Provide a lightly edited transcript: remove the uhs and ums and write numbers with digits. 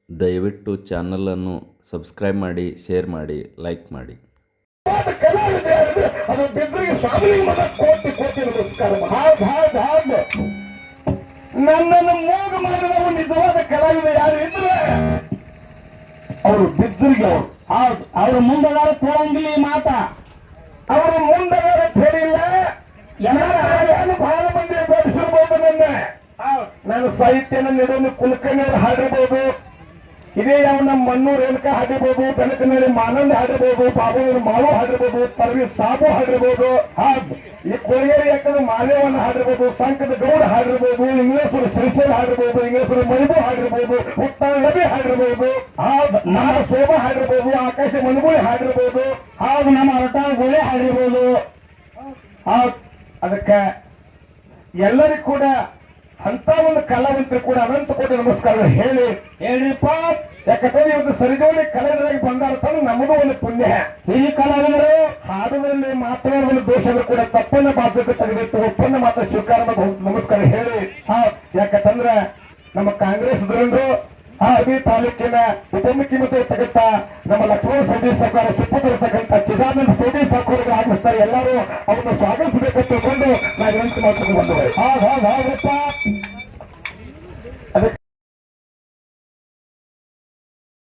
ದಯವಿಟ್ಟು ಚಾನಲನ್ನು ಸಬ್ಸ್ಕ್ರೈಬ್ ಮಾಡಿ, ಶೇರ್ ಮಾಡಿ, ಲೈಕ್ ಮಾಡಿ. ಕಲಾವಿದೆ ಅಂದ್ರೆ ಅದು ಬಿದ್ರಿಗೆ ಸಾಮಿ ಮನ ಕೋಟಿ ಕೋಟಿ ನಮಸ್ಕಾರ. ನನ್ನನ್ನು ಮೂಗ ಮಾಡಿದವರು ನಿಜವಾದ ಕಲಾವಿದ ಯಾರು ಇದ್ರೆ ಅವರು ಬಿದ್ದರಿಗೆ ಅವ್ರ ಮುಂದಗಾರ ತೋರಂಗಿಲ್ಲ ಈ ಮಾತ. ಅವರ ಮುಂದಗಾರ ತೋರಿಲ್ಲ. ಬಹಳ ಮಂದಿ ಬೆಳೆಸಿರ್ಬೋದು. ನಾನು ಸಾಹಿತ್ಯನ ನಿಡೋನು ಕುಲಕರ್ಣಿಯವರು ಹಾಡಿರ್ಬೋದು, ಇದೇ ಯಾವ ನಮ್ಮ ಮಣ್ಣೂರು ರೇಣುಕ ಹಾಡಿರ್ಬೋದು, ಬೆಳಕಿನಲ್ಲಿ ಮಾನಂದ ಹಾಡಿರ್ಬೋದು, ಬಾಬುವಿನ ಮಾವು ಹಾಡಿರ್ಬೋದು, ಪರ್ವಿ ಸಾಬು ಹಾಡಿರ್ಬೋದು, ಈ ಕೊರಿಯರಿ ಯಾಕಂದ್ರೆ ಮಾದೇವನ್ನ ಹಾಡಿರ್ಬೋದು, ಸಂಕದ ಗೌಡ ಹಾಡಿರ್ಬೋದು, ಇಂಗ್ಲೇಶ್ವರ ಶ್ರೀಶೈಲ ಹಾಡಿರ್ಬೋದು, ಇಂಗ್ಲೇಶ್ವರ ಮೈಬು ಹಾಡಿರ್ಬೋದು, ಉತ್ತರ ನಬಿ ಹಾಡಿರ್ಬೋದು, ನಾಡ ಶೋಭಾ ಹಾಡಿರ್ಬೋದು, ಆಕಾಶ ಮನುಗುಳಿ ಹಾಡಿರ್ಬೋದು, ಹಾಗೂ ನಮ್ಮ ಅರಟ ಗೋಳೆ ಹಾಡಿರ್ಬೋದು. ಅದಕ್ಕೆ ಎಲ್ಲರಿಗೂ ಕೂಡ ಅಂತ ಒಂದು ಕಲಾವಂತರು ಕೂಡ ಅನಂತ ಕೋಟಿ ನಮಸ್ಕಾರಗಳು ಹೇಳ್ರಿಪ್ಪ. ಯಾಕಂದ್ರೆ ಇವತ್ತು ಸರಿಜೋಡಿ ಕಲಾವಿದರಾಗಿ ಬಂದಾರ ನಮಗೂ ಒಂದು ಪುಣ್ಯ. ಈ ಕಲಾವಿದರು ಹಾಡುವುದರಲ್ಲಿ ಮಾತನಾಡುವ ದೋಷಗಳು ಕೂಡ ತಪ್ಪನ್ನ ಬಾಧ್ಯತೆ ತೆಗೆದಿಟ್ಟು ಒಪ್ಪನ್ನ ಮಾತ್ರ ಸ್ವೀಕಾರ ಮಾಡಿ ನಮಸ್ಕಾರ ಹೇಳಿ. ಯಾಕಂದ್ರೆ ನಮ್ಮ ಕಾಂಗ್ರೆಸ್ ಧುರಂಡ್ರು ಅರಬಿ ತಾಲೂಕಿನ ಉಪಮುಖ್ಯಮಂತ್ರಿ ತಗಂತ ನಮ್ಮ ಲಕ್ಷ್ಮಣ ಸೌದಿ ಸರ್ಕಾರ ಸುಪ್ಪುತ್ತಿರತಕ್ಕಂಥ ಚಿದಾನಂದ ಸೌದಿ ಸಾಕೋರಿಗೆ ಆಗಮಿಸ್ತಾರೆ. ಎಲ್ಲರೂ ಅವ್ರನ್ನ ಸ್ವಾಗತಿಸಬೇಕಂತ ತಿಳ್ಕೊಂಡು ನಾವು ವಿನಂತಿ ಮಾಡ್ಕೊಂಡು ಬಂದವರು. ಹೌದಪ್ಪ.